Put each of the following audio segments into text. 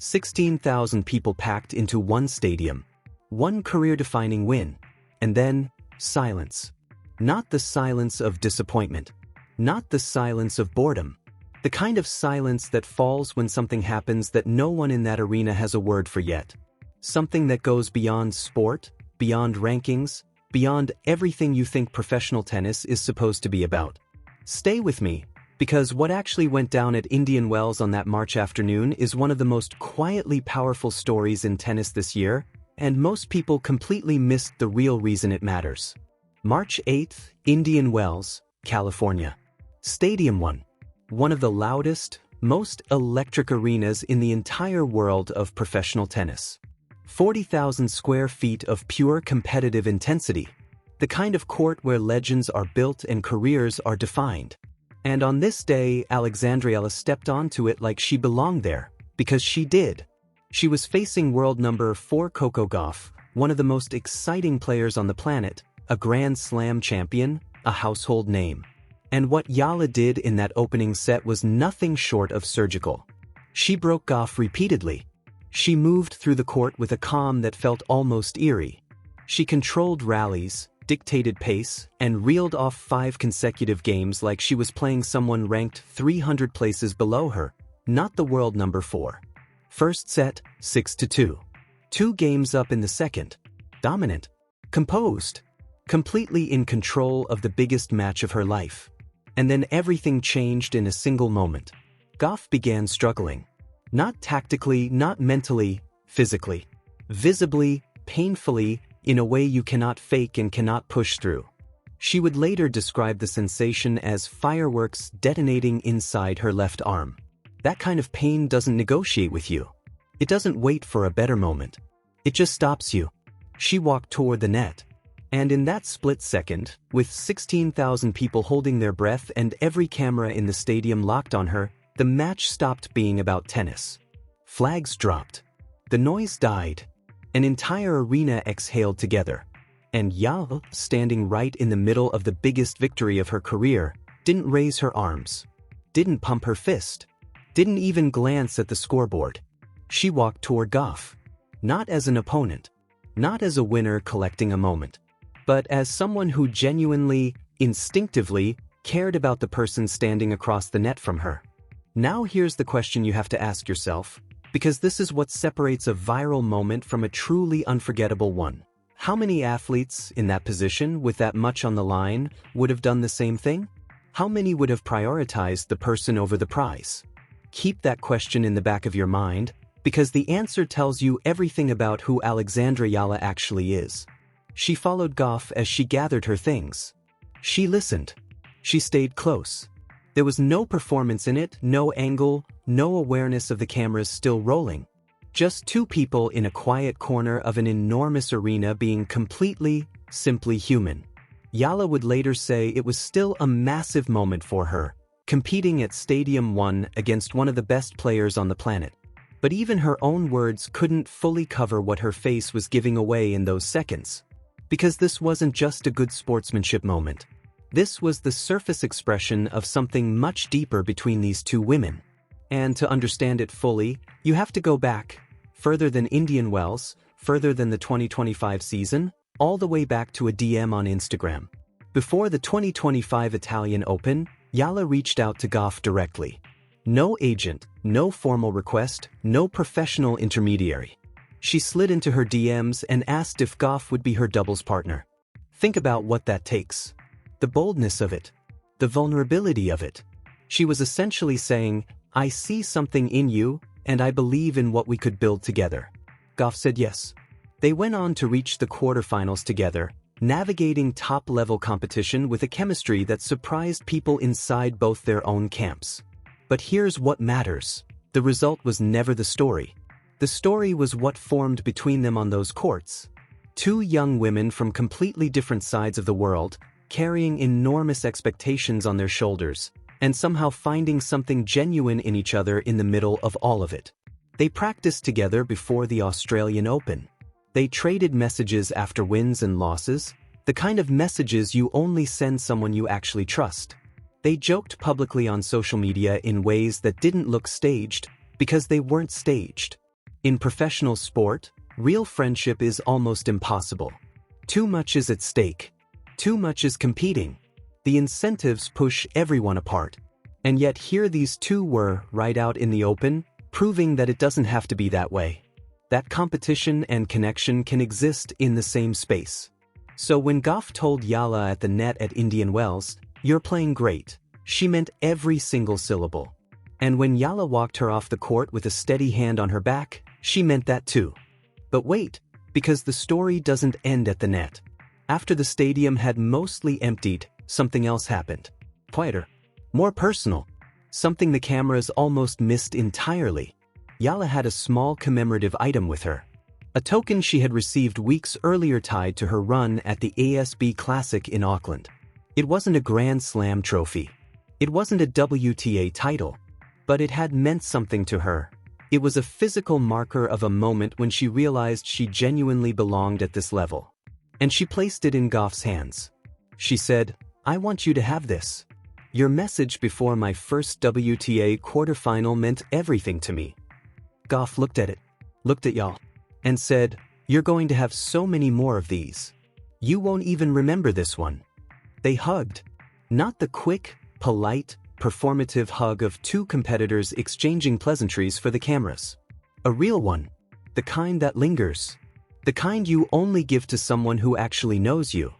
16,000 people packed into one stadium. One career-defining win. And then, silence. Not the silence of disappointment. Not the silence of boredom. The kind of silence that falls when something happens that no one in that arena has a word for yet. Something that goes beyond sport, beyond rankings, beyond everything you think professional tennis is supposed to be about. Stay with me, because what actually went down at Indian Wells on that March afternoon is one of the most quietly powerful stories in tennis this year, and most people completely missed the real reason it matters. March 8th, Indian Wells, California. Stadium 1. One of the loudest, most electric arenas in the entire world of professional tennis. 40,000 square feet of pure competitive intensity. The kind of court where legends are built and careers are defined. And on this day, Alex Eala stepped onto it like she belonged there, because she did. She was facing world number 4 Coco Gauff, one of the most exciting players on the planet, a Grand Slam champion, a household name. And what Eala did in that opening set was nothing short of surgical. She broke Gauff repeatedly. She moved through the court with a calm that felt almost eerie. She controlled rallies, dictated pace, and reeled off 5 consecutive games like she was playing someone ranked 300 places below her, not the world number 4. First set, 6-2. 2 games up in the second. Dominant. Composed. Completely in control of the biggest match of her life. And then everything changed in a single moment. Gauff began struggling. Not tactically, not mentally, physically. Visibly, painfully, in a way you cannot fake and cannot push through. She would later describe the sensation as fireworks detonating inside her left arm. That kind of pain doesn't negotiate with you. It doesn't wait for a better moment. It just stops you. She walked toward the net. And in that split second, with 16,000 people holding their breath and every camera in the stadium locked on her, the match stopped being about tennis. Flags dropped. The noise died. An entire arena exhaled together. And Eala, standing right in the middle of the biggest victory of her career, didn't raise her arms. Didn't pump her fist. Didn't even glance at the scoreboard. She walked toward Gauff. Not as an opponent. Not as a winner collecting a moment. But as someone who genuinely, instinctively, cared about the person standing across the net from her. Now here's the question you have to ask yourself, because this is what separates a viral moment from a truly unforgettable one. How many athletes in that position with that much on the line would have done the same thing? How many would have prioritized the person over the prize? Keep that question in the back of your mind, because the answer tells you everything about who Alex Eala actually is. She followed Gauff as she gathered her things. She listened. She stayed close. There was no performance in it, no angle, no awareness of the cameras still rolling. Just 2 people in a quiet corner of an enormous arena being completely, simply human. Eala would later say it was still a massive moment for her, competing at Stadium 1 against one of the best players on the planet. But even her own words couldn't fully cover what her face was giving away in those seconds. Because this wasn't just a good sportsmanship moment. This was the surface expression of something much deeper between these 2 women. And to understand it fully, you have to go back, further than Indian Wells, further than the 2025 season, all the way back to a DM on Instagram. Before the 2025 Italian Open, Eala reached out to Gauff directly. No agent, no formal request, no professional intermediary. She slid into her DMs and asked if Gauff would be her doubles partner. Think about what that takes. The boldness of it. The vulnerability of it. She was essentially saying, I see something in you, and I believe in what we could build together. Gauff said yes. They went on to reach the quarterfinals together, navigating top-level competition with a chemistry that surprised people inside both their own camps. But here's what matters. The result was never the story. The story was what formed between them on those courts. 2 young women from completely different sides of the world, carrying enormous expectations on their shoulders, and somehow finding something genuine in each other in the middle of all of it. They practiced together before the Australian Open. They traded messages after wins and losses, the kind of messages you only send someone you actually trust. They joked publicly on social media in ways that didn't look staged, because they weren't staged. In professional sport, real friendship is almost impossible. Too much is at stake. Too much is competing. The incentives push everyone apart. And yet here these two were, right out in the open, proving that it doesn't have to be that way. That competition and connection can exist in the same space. So when Gauff told Eala at the net at Indian Wells, "You're playing great," she meant every single syllable. And when Eala walked her off the court with a steady hand on her back, she meant that too. But wait, because the story doesn't end at the net. After the stadium had mostly emptied, something else happened. Quieter. More personal. Something the cameras almost missed entirely. Eala had a small commemorative item with her. A token she had received weeks earlier tied to her run at the ASB Classic in Auckland. It wasn't a Grand Slam trophy. It wasn't a WTA title. But it had meant something to her. It was a physical marker of a moment when she realized she genuinely belonged at this level. And she placed it in Gauff's hands. She said, "I want you to have this. Your message before my first WTA quarterfinal meant everything to me." Gauff looked at it, looked at Eala, and said, "You're going to have so many more of these. You won't even remember this one." They hugged. Not the quick, polite, performative hug of two competitors exchanging pleasantries for the cameras. A real one. The kind that lingers. The kind you only give to someone who actually knows you.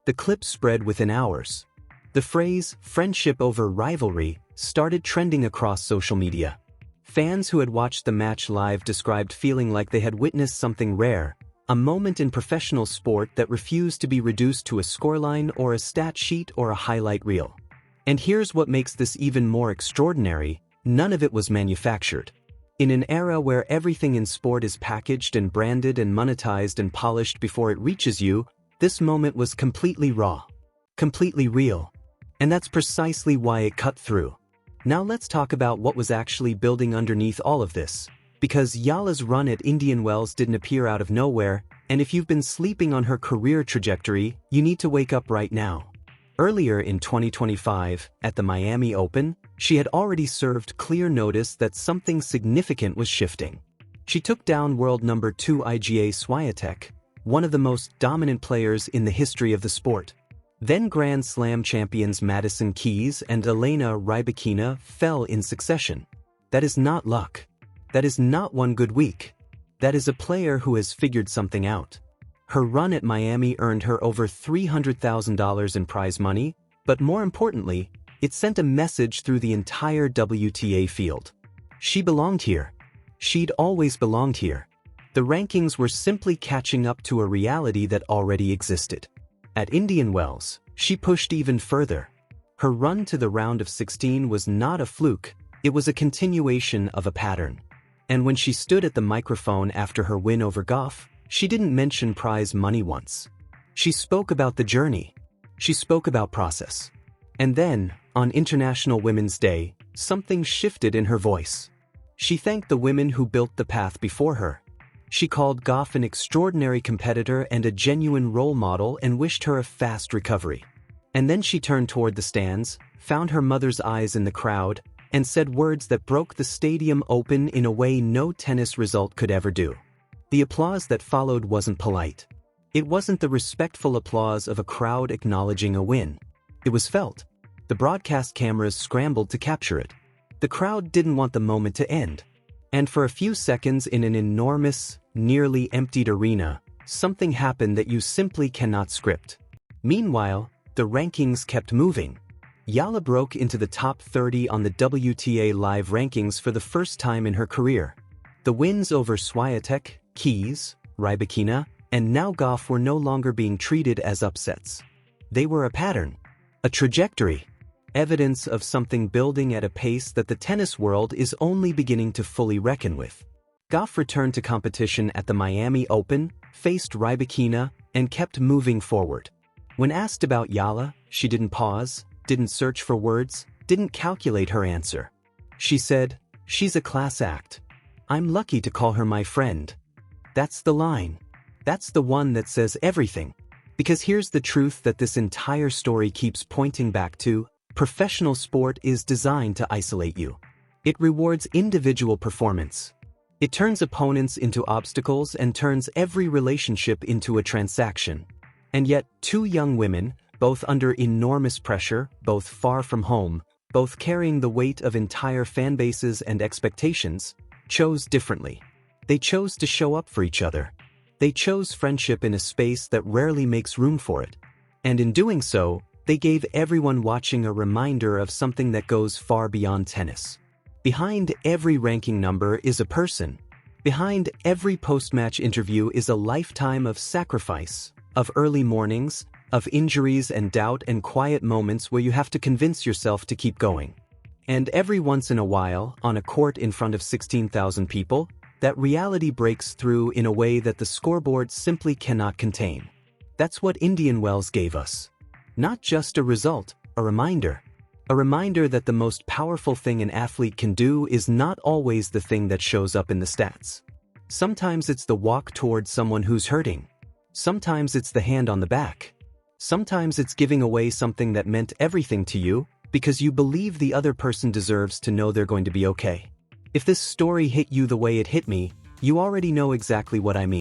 The clip spread within hours. The phrase, "friendship over rivalry," started trending across social media. Fans who had watched the match live described feeling like they had witnessed something rare, a moment in professional sport that refused to be reduced to a scoreline or a stat sheet or a highlight reel. And here's what makes this even more extraordinary: none of it was manufactured. In an era where everything in sport is packaged and branded and monetized and polished before it reaches you, this moment was completely raw. Completely real. And that's precisely why it cut through. Now let's talk about what was actually building underneath all of this. Because Eala's run at Indian Wells didn't appear out of nowhere, and if you've been sleeping on her career trajectory, you need to wake up right now. Earlier in 2025, at the Miami Open, she had already served clear notice that something significant was shifting. She took down world number 2 Iga Swiatek, one of the most dominant players in the history of the sport. Then Grand Slam champions Madison Keys and Elena Rybakina fell in succession. That is not luck. That is not one good week. That is a player who has figured something out. Her run at Miami earned her over $300,000 in prize money, but more importantly, it sent a message through the entire WTA field. She belonged here. She'd always belonged here. The rankings were simply catching up to a reality that already existed. At Indian Wells, she pushed even further. Her run to the round of 16 was not a fluke, it was a continuation of a pattern. And when she stood at the microphone after her win over Gauff, she didn't mention prize money once. She spoke about the journey. She spoke about process. And then, on International Women's Day, something shifted in her voice. She thanked the women who built the path before her. She called Gauff an extraordinary competitor and a genuine role model and wished her a fast recovery. And then she turned toward the stands, found her mother's eyes in the crowd, and said words that broke the stadium open in a way no tennis result could ever do. The applause that followed wasn't polite. It wasn't the respectful applause of a crowd acknowledging a win. It was felt. The broadcast cameras scrambled to capture it. The crowd didn't want the moment to end. And for a few seconds in an enormous, nearly emptied arena, something happened that you simply cannot script. Meanwhile, the rankings kept moving. Eala broke into the top 30 on the WTA live rankings for the first time in her career. The wins over Swiatek, Keys, Rybakina, and now Gauff were no longer being treated as upsets. They were a pattern, a trajectory, evidence of something building at a pace that the tennis world is only beginning to fully reckon with. Gauff returned to competition at the Miami Open, faced Rybakina, and kept moving forward. When asked about Eala, she didn't pause, didn't search for words, didn't calculate her answer. She said, "She's a class act. I'm lucky to call her my friend." That's the line. That's the one that says everything. Because here's the truth that this entire story keeps pointing back to: professional sport is designed to isolate you. It rewards individual performance. It turns opponents into obstacles and turns every relationship into a transaction. And yet, two young women, both under enormous pressure, both far from home, both carrying the weight of entire fan bases and expectations, chose differently. They chose to show up for each other. They chose friendship in a space that rarely makes room for it. And in doing so, they gave everyone watching a reminder of something that goes far beyond tennis. Behind every ranking number is a person. Behind every post-match interview is a lifetime of sacrifice, of early mornings, of injuries and doubt and quiet moments where you have to convince yourself to keep going. And every once in a while, on a court in front of 16,000 people, that reality breaks through in a way that the scoreboard simply cannot contain. That's what Indian Wells gave us. Not just a result, a reminder. A reminder that the most powerful thing an athlete can do is not always the thing that shows up in the stats. Sometimes it's the walk towards someone who's hurting. Sometimes it's the hand on the back. Sometimes it's giving away something that meant everything to you because you believe the other person deserves to know they're going to be okay. If this story hit you the way it hit me, you already know exactly what I mean.